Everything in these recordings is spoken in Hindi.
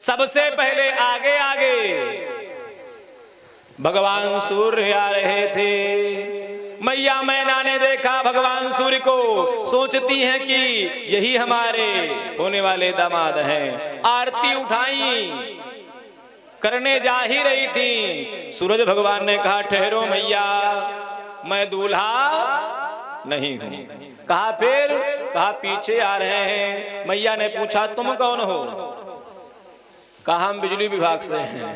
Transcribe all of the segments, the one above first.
सबसे पहले आगे आगे भगवान सूर्य आ रहे थे। मैया मैना ने देखा भगवान सूर्य को, सोचती हैं कि यही हमारे होने वाले दामाद हैं। आरती उठाई, करने जा ही रही थी। सूरज भगवान ने कहा ठहरो मैया, मैं दूल्हा नहीं हूं। कहा फिर? कहा पीछे आ रहे हैं। मैया ने पूछा तुम कौन हो? कहा हम बिजली विभाग से हैं,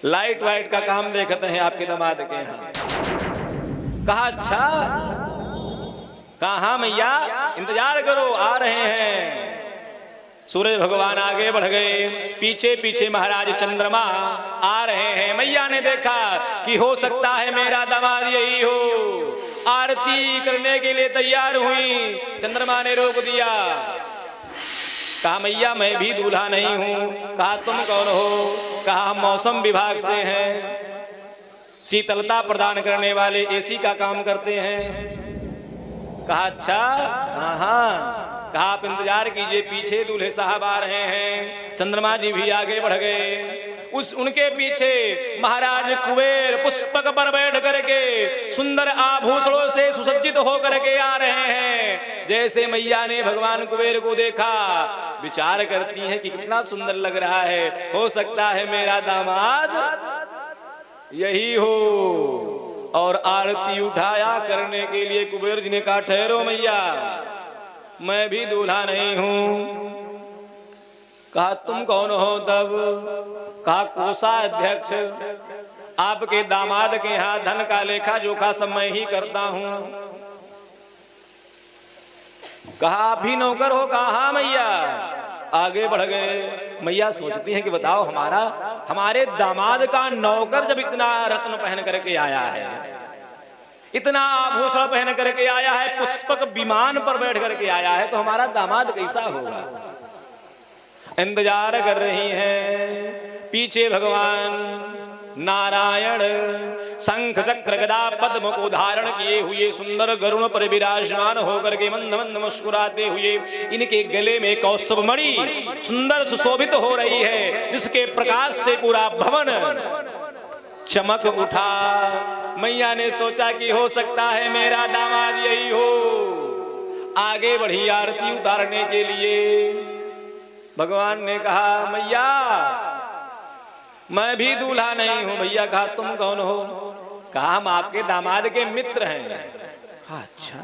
लाइट वाइट का काम देखते हैं आपके दामाद के यहाँ। कहा अच्छा। कहा हाँ मैया इंतजार करो आ रहे हैं। सूरज भगवान आगे बढ़ गए, पीछे पीछे महाराज चंद्रमा आ रहे हैं। मैया ने देखा कि हो सकता है मेरा दामाद यही हो। आरती करने के लिए तैयार हुई, चंद्रमा ने रोक दिया। कहा मैया मैं भी दूल्हा नहीं हूं। कहा तुम कौन हो? कहा हम मौसम विभाग से हैं, शीतलता प्रदान करने वाले एसी का काम करते हैं। कहा अच्छा हाँ हाँ। कहा आप इंतजार कीजिए, पीछे दूल्हे साहब आ रहे हैं। चंद्रमा जी भी आगे बढ़ गए। उनके पीछे महाराज कुबेर पुष्पक पर बैठ करके सुंदर आभूषणों से सुसज्जित होकर के आ रहे हैं। जैसे मैया ने भगवान कुबेर को देखा, विचार करती हैं कि कितना सुंदर लग रहा है, हो सकता है मेरा दामाद यही हो। और आरती उठाया करने के लिए कुबेर जी ने कहा ठहरो मैया, मैं भी दूल्हा नहीं हूं। कहा तुम कौन हो तब? कहा कोषाध्यक्ष, आपके दामाद के यहाँ धन का लेखा जोखा सब मैं ही करता हूं। कहा आप भी नौकर हो? कहा हाँ मैया। आगे बढ़ गए। मैया सोचती है कि बताओ हमारे दामाद का नौकर जब इतना रत्न पहन करके आया है, इतना आभूषण पहन करके आया है, पुष्पक विमान पर बैठ करके आया है, तो हमारा दामाद कैसा होगा? इंतजार कर रही हैं। पीछे भगवान नारायण शंख चक्र गदा पद्म को धारण किए हुए सुंदर गरुण पर विराजमान होकर के मंद मंद मुस्कुराते हुए, इनके गले में कौस्तुभ मणि सुंदर सुशोभित हो रही है, जिसके प्रकाश से पूरा भवन चमक उठा। मैया ने सोचा कि हो सकता है मेरा दामाद यही हो। आगे बढ़ी आरती उतारने के लिए। भगवान ने कहा मैया मैं भी दूल्हा नहीं हूं। भैया कहा तुम कौन हो? कहा हम आपके दामाद के मित्र हैं। कहा अच्छा,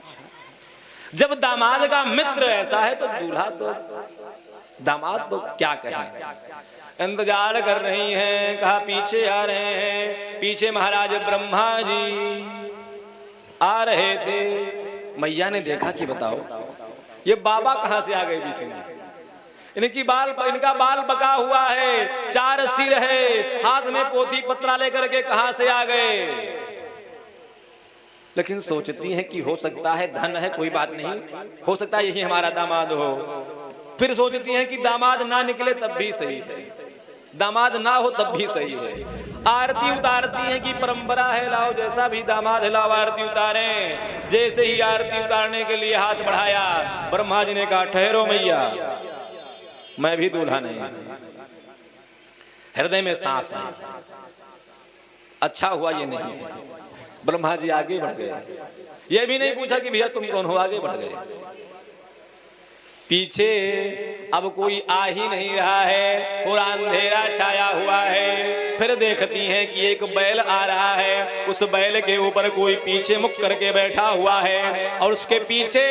जब दामाद का मित्र ऐसा है तो दूल्हा तो दामाद तो क्या कहें। इंतजार कर रही हैं। कहा पीछे आ रहे हैं। पीछे महाराज ब्रह्मा जी आ रहे थे। मैया ने देखा कि बताओ ये बाबा कहां से आ गए पीछे में? इनका बाल बका हुआ है, 4 सिर है, हाथ में पोथी पत्रा लेकर के कहां से आ गए? लेकिन सोचती हैं कि हो सकता है धन है, कोई बात नहीं, हो सकता है यही हमारा दामाद हो। फिर सोचती हैं कि दामाद ना निकले तब भी सही है, दामाद ना हो तब भी सही है। आरती उतारती हैं कि परंपरा है, लाओ जैसा भी दामाद है लाओ आरती उतारें। जैसे ही आरती उतारने के लिए हाथ बढ़ाया, ब्रह्मा जी ने कहा ठहरो मैया, मैं भी दूल्हा नहीं। हृदय में सांस आई, अच्छा हुआ ये नहीं है। ब्रह्मा जी आगे बढ़ गए। ये भी नहीं पूछा कि भैया तुम कौन हो, आगे बढ़ गए। पीछे अब कोई आ ही नहीं रहा है, पूरा अंधेरा छाया हुआ है। फिर देखती हैं कि एक बैल आ रहा है, उस बैल के ऊपर कोई पीछे मुख करके बैठा हुआ है और उसके पीछे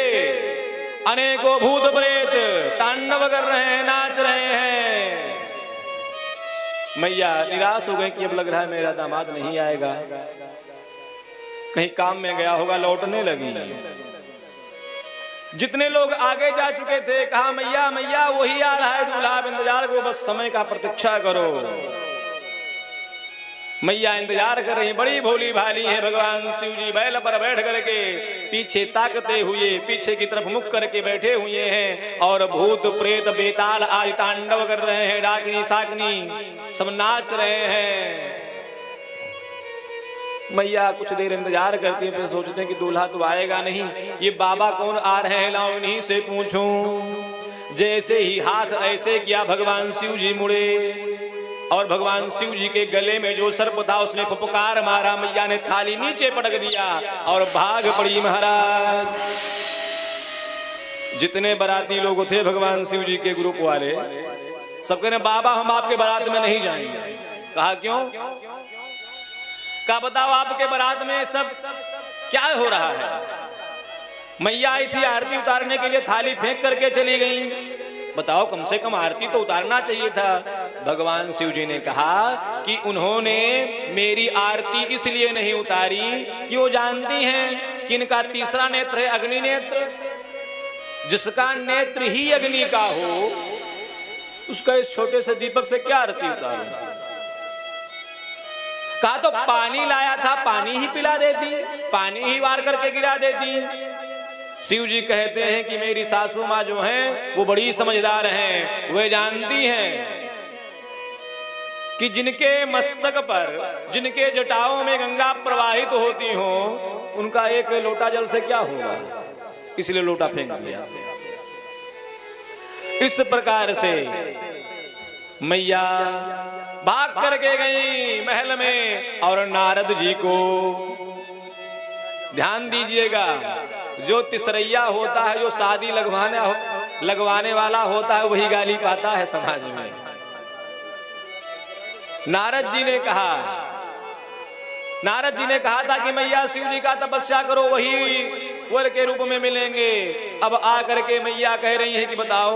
अनेकों भूत प्रेत तांडव कर रहे हैं, नाच रहे हैं। मैया निराश हो गई कि अब लग रहा है मेरा दामाद नहीं आएगा, कहीं काम में गया होगा, लौटने लगी। जितने लोग आगे जा चुके थे कहा मैया मैया वही आ रहा है दूल्हा, आप इंतजार करो, बस समय का प्रतीक्षा करो। मैया इंतजार कर रही, बड़ी भोली भाली है। भगवान शिव जी बैल पर बैठ करके पीछे ताकते हुए पीछे की तरफ मुख करके बैठे हुए हैं और भूत प्रेत बेताल आज तांडव कर रहे हैं, डाकनी साकनी सब नाच रहे हैं। मैया कुछ देर इंतजार करती है, फिर सोचते हैं कि दूल्हा तो आएगा नहीं, ये बाबा कौन आ रहे हैं, लाओ इन्हीं से पूछूं। जैसे ही हाथ ऐसे किया भगवान शिव जी मुड़े और भगवान शिव जी के गले में जो सर्प था उसने फुफकार मारा। मैया ने थाली नीचे पटक दिया और भाग पड़ी महाराज। जितने बाराती लोग थे भगवान शिव जी के ग्रुप वाले सब कहने बाबा हम आपके बारात में नहीं जाएंगे। कहा क्यों? कहा बताओ आपके बारात में सब क्या हो रहा है? मैया आई थी आरती उतारने के लिए, थाली फेंक करके चली गई। बताओ कम से कम आरती तो उतारना चाहिए था। भगवान शिव जी ने कहा कि उन्होंने मेरी आरती इसलिए नहीं उतारी कि वो जानती हैं कि इनका तीसरा नेत्र है अग्नि नेत्र। जिसका नेत्र ही अग्नि का हो उसका इस छोटे से दीपक से क्या आरती उतारूं? कहा तो पानी लाया था, पानी ही पिला देती, पानी ही वार करके गिरा देती। शिव जी कहते हैं कि मेरी सासू माँ जो हैं वो बड़ी समझदार हैं। वे जानती हैं कि जिनके मस्तक पर, जिनके जटाओं में गंगा प्रवाहित होती हो, उनका एक लोटा जल से क्या होगा, इसलिए लोटा फेंक दिया। इस प्रकार से मैया भाग करके गई महल में। और नारद जी को ध्यान दीजिएगा, जो तिसरैया होता है, जो शादी लगवाने वाला होता है, वही गाली पाता है समाज में। नारद जी ने कहा था कि मैया शिव जी का तपस्या करो, वही वर के रूप में मिलेंगे। अब आकर के मैया कह रही है कि बताओ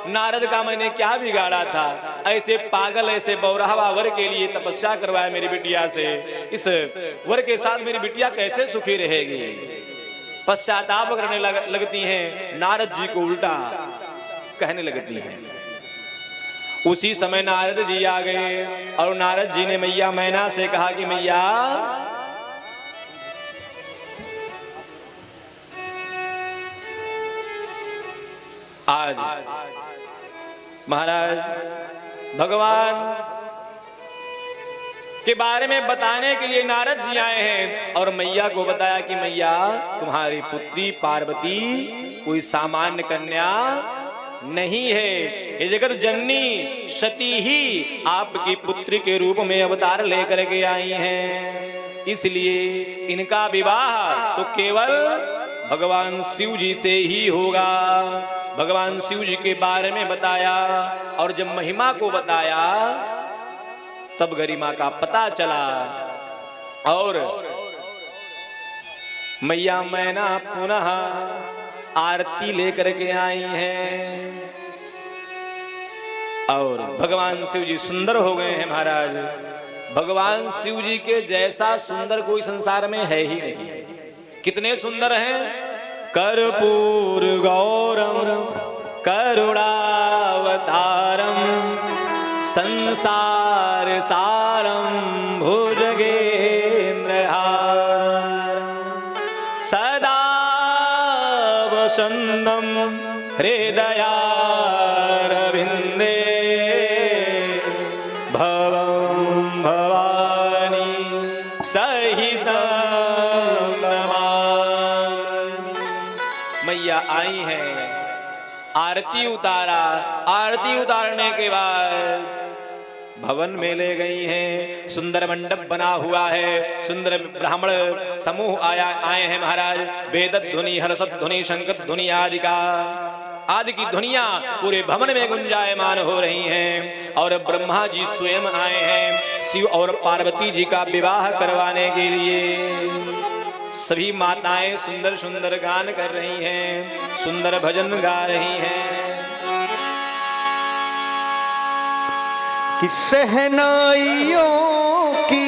नारद का मैंने क्या बिगाड़ा था, ऐसे पागल ऐसे बौराहा वर के लिए तपस्या करवाया मेरी बिटिया से। इस वर के साथ मेरी बिटिया कैसे सुखी रहेगी? पश्चाताप करने लगती हैं। नारद जी को उल्टा कहने लगती हैं। उसी समय नारद जी आ गए और नारद जी ने मैया मैना से कहा कि मैया आज महाराज भगवान के बारे में बताने के लिए नारद जी आए हैं। और मैया को बताया कि मैया तुम्हारी पुत्री पार्वती कोई सामान्य कन्या नहीं है, ये जगत जननी सती ही आपकी पुत्री के रूप में अवतार लेकर के आई हैं। इसलिए इनका विवाह तो केवल भगवान शिव जी से ही होगा। भगवान शिव जी के बारे में बताया और जब महिमा को बताया तब गरिमा का पता चला। और मैया मैना पुनः आरती लेकर के आई हैं और भगवान शिव जी सुंदर हो गए हैं महाराज। भगवान शिव जी के जैसा सुंदर कोई संसार में है ही नहीं। कितने सुंदर हैं? कर्पूर गौरम करुणावतारम संसार सारम भुजगेन्द्रहारम सदा वसंतम हृदयारविंदे भवं भवानी सहितं नमामि। मैया आई हैं, आरती उतारा। आरती उतारने के बाद भवन में ले गई हैं। सुंदर मंडप बना हुआ है, सुंदर ब्राह्मण समूह आए हैं महाराज। वेद ध्वनि, हर्षद ध्वनि, शंख ध्वनि आदि की ध्वनियां पूरे भवन में गुंजायमान हो रही हैं। और ब्रह्मा जी स्वयं आए हैं शिव और पार्वती जी का विवाह करवाने के लिए। सभी माताएं सुंदर सुंदर गान कर रही हैं, सुंदर भजन गा रही हैं। कि शहनाइयों की